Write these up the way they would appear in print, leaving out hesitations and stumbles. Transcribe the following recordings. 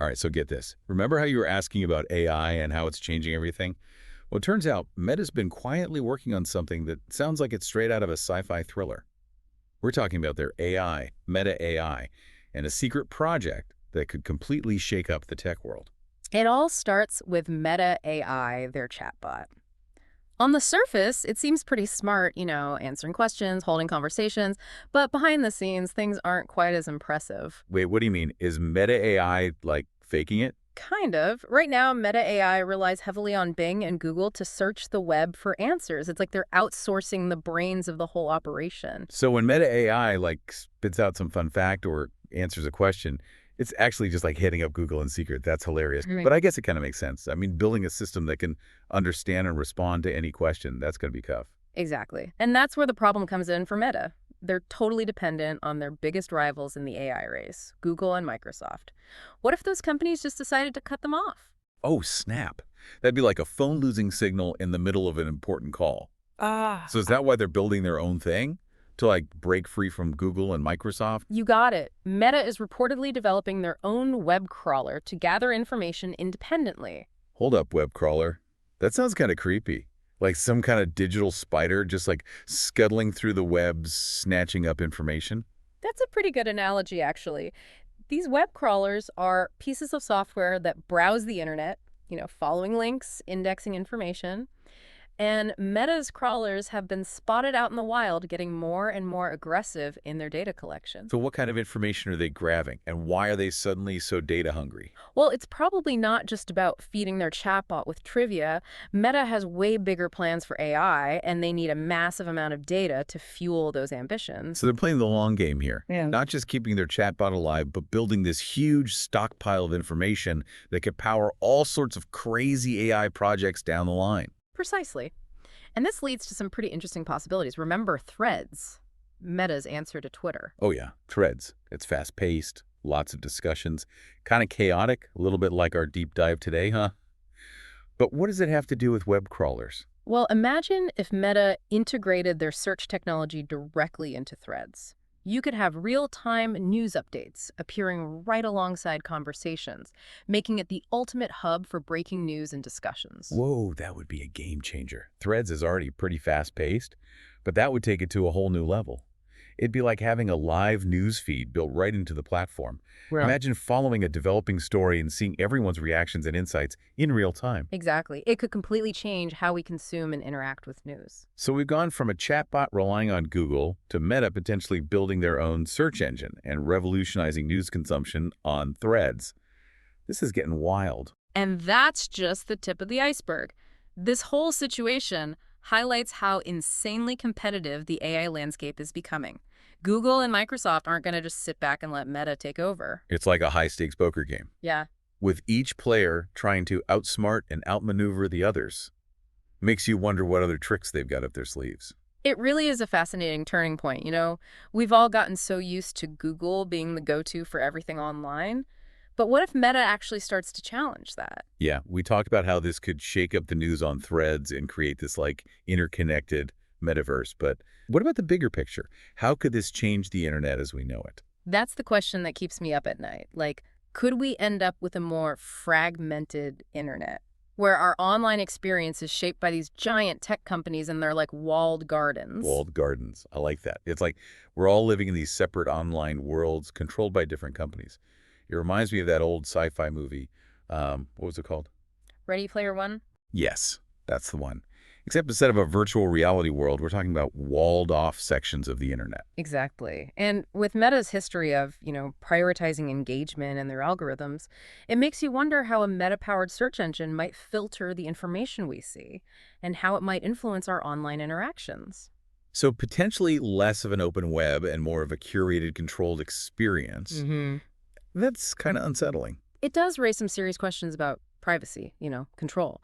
All right, so get this. Remember how you were asking about AI and how it's changing everything? Well, it turns out Meta's been quietly working on something that sounds like it's straight out of a sci-fi thriller. We're talking about their AI, Meta AI, and a secret project that could completely shake up the tech world. It all starts with Meta AI, their chatbot. On the surface, it seems pretty smart, answering questions, holding conversations, but behind the scenes, things aren't quite as impressive. Wait, what do you mean? Is Meta AI, like, faking it? Kind of. Right now, Meta AI relies heavily on Bing and Google to search the web for answers. It's like they're outsourcing the brains of the whole operation. So when Meta AI, like, spits out some fun fact or answers a question, it's actually just like hitting up Google in secret. That's hilarious. Right. But I guess it kind of makes sense. I mean, building a system that can understand and respond to any question, that's going to be tough. Exactly. And that's where the problem comes in for Meta. They're totally dependent on their biggest rivals in the AI race, Google and Microsoft. What if those companies just decided to cut them off? Oh, snap. That'd be like a phone losing signal in the middle of an important call. Ah. So is that why they're building their own thing? To like break free from Google and Microsoft? You got it. Meta is reportedly developing their own web crawler to gather information independently. Hold up, web crawler. That sounds kind of creepy. Like some kind of digital spider just like scuttling through the web, snatching up information. That's a pretty good analogy, actually. These web crawlers are pieces of software that browse the internet, following links, indexing information. And Meta's crawlers have been spotted out in the wild getting more and more aggressive in their data collection. So what kind of information are they grabbing, and why are they suddenly so data hungry? Well, it's probably not just about feeding their chatbot with trivia. Meta has way bigger plans for AI, and they need a massive amount of data to fuel those ambitions. So they're playing the long game here, Yeah. not just keeping their chatbot alive, but building this huge stockpile of information that could power all sorts of crazy AI projects down the line. Precisely. And this leads to some pretty interesting possibilities. Remember Threads, Meta's answer to Twitter. Oh yeah, Threads. It's fast-paced, lots of discussions, kind of chaotic, a little bit like our deep dive today, huh? But what does it have to do with web crawlers? Well, imagine if Meta integrated their search technology directly into Threads. You could have real-time news updates appearing right alongside conversations, making it the ultimate hub for breaking news and discussions. Whoa, that would be a game changer. Threads is already pretty fast-paced, but that would take it to a whole new level. It'd be like having a live news feed built right into the platform. Well, Imagine following a developing story and seeing everyone's reactions and insights in real time. exactly. It could completely change how we consume and interact with news. So we've gone from a chatbot relying on Google to Meta potentially building their own search engine and revolutionizing news consumption on Threads. This is getting wild. And that's just the tip of the iceberg. This whole situation highlights how insanely competitive the AI landscape is becoming. Google and Microsoft aren't going to just sit back and let Meta take over. It's like a high-stakes poker game, Yeah. with each player trying to outsmart and outmaneuver the others. Makes you wonder what other tricks they've got up their sleeves. It really is a fascinating turning point. We've all gotten so used to Google being the go-to for everything online. But what if Meta actually starts to challenge that? Yeah, we talked about how this could shake up the news on Threads and create this like interconnected metaverse. But what about the bigger picture? How could this change the internet as we know it? That's the question that keeps me up at night. Like, could we end up with a more fragmented internet where our online experience is shaped by these giant tech companies and they're like walled gardens? Walled gardens. I like that. It's like we're all living in these separate online worlds controlled by different companies. It reminds me of that old sci-fi movie. What was it called? Ready Player One? Yes, that's the one. Except instead of a virtual reality world, we're talking about walled-off sections of the internet. Exactly. And with Meta's history of, prioritizing engagement and their algorithms, it makes you wonder how a Meta-powered search engine might filter the information we see and how it might influence our online interactions. So potentially less of an open web and more of a curated, controlled experience. Mm-hmm. That's kind of unsettling. It does raise some serious questions about privacy, control,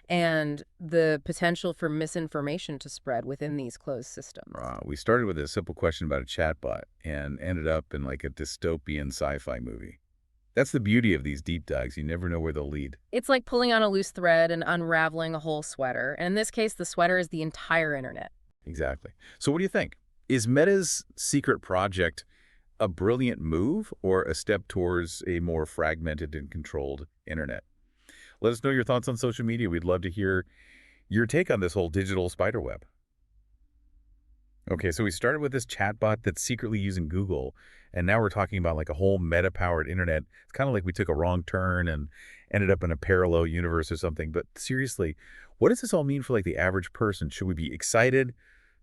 and the potential for misinformation to spread within these closed systems. We started with a simple question about a chatbot and ended up in like a dystopian sci-fi movie. That's the beauty of these deep dives. You never know where they'll lead. It's like pulling on a loose thread and unraveling a whole sweater. And in this case, the sweater is the entire internet. Exactly. So what do you think? Is Meta's secret project a brilliant move or a step towards a more fragmented and controlled internet? Let us know your thoughts on social media. We'd love to hear your take on this whole digital spider web. Okay, so we started with this chatbot that's secretly using Google, and now we're talking about like a whole meta-powered internet. It's kind of like we took a wrong turn and ended up in a parallel universe or something. But seriously, what does this all mean for like the average person? Should we be excited,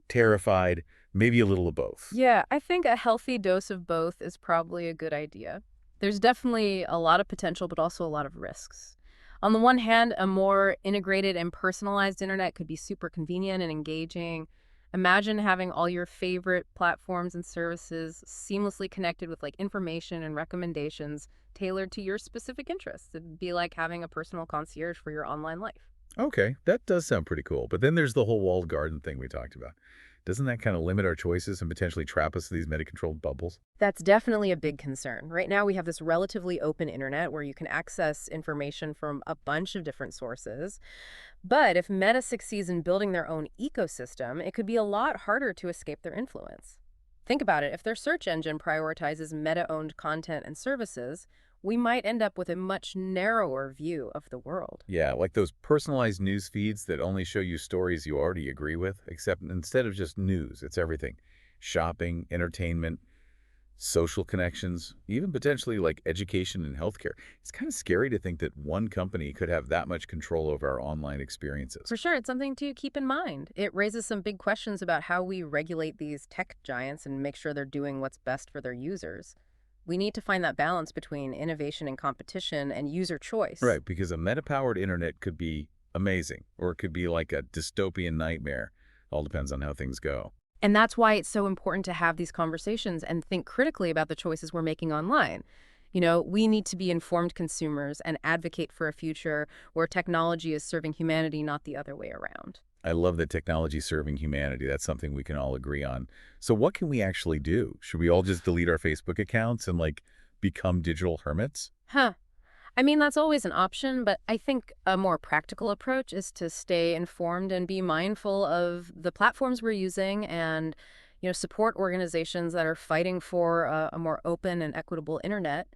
terrified, maybe a little of both? Yeah, I think a healthy dose of both is probably a good idea. There's definitely a lot of potential, but also a lot of risks. On the one hand, a more integrated and personalized internet could be super convenient and engaging. Imagine having all your favorite platforms and services seamlessly connected with like information and recommendations tailored to your specific interests. It'd be like having a personal concierge for your online life. Okay, that does sound pretty cool. But then there's the whole walled garden thing we talked about. Doesn't that kind of limit our choices and potentially trap us in these meta-controlled bubbles? That's definitely a big concern. Right now, we have this relatively open internet where you can access information from a bunch of different sources. But if Meta succeeds in building their own ecosystem, it could be a lot harder to escape their influence. Think about it. If their search engine prioritizes Meta-owned content and services, we might end up with a much narrower view of the world. Yeah, like those personalized news feeds that only show you stories you already agree with, except instead of just news, it's everything. Shopping, entertainment, social connections, even potentially like education and healthcare. It's kind of scary to think that one company could have that much control over our online experiences. For sure, it's something to keep in mind. It raises some big questions about how we regulate these tech giants and make sure they're doing what's best for their users. We need to find that balance between innovation and competition and user choice. Right, because a meta-powered internet could be amazing, or it could be like a dystopian nightmare. All depends on how things go. And that's why it's so important to have these conversations and think critically about the choices we're making online. We need to be informed consumers and advocate for a future where technology is serving humanity, not the other way around. I love that technology serving humanity. That's something we can all agree on. So what can we actually do? Should we all just delete our Facebook accounts and like become digital hermits? Huh. I mean, that's always an option, but I think a more practical approach is to stay informed and be mindful of the platforms we're using and, support organizations that are fighting for a more open and equitable internet.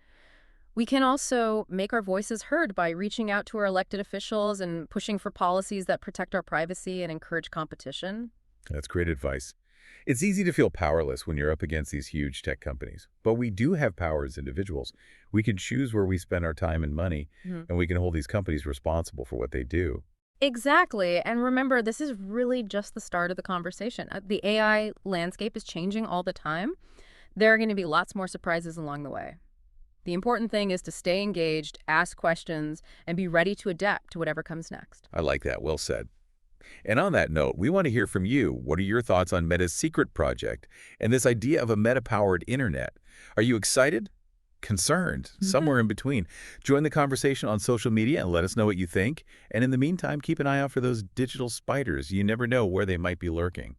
We can also make our voices heard by reaching out to our elected officials and pushing for policies that protect our privacy and encourage competition. That's great advice. It's easy to feel powerless when you're up against these huge tech companies, but we do have power as individuals. We can choose where we spend our time and money, Mhm. and we can hold these companies responsible for what they do. Exactly. And remember, this is really just the start of the conversation. The AI landscape is changing all the time. There are going to be lots more surprises along the way. The important thing is to stay engaged, ask questions, and be ready to adapt to whatever comes next. I like that. Well said. And on that note, we want to hear from you. What are your thoughts on Meta's secret project and this idea of a meta-powered internet? Are you excited? Concerned? Somewhere in between? Join the conversation on social media and let us know what you think. And in the meantime, keep an eye out for those digital spiders. You never know where they might be lurking.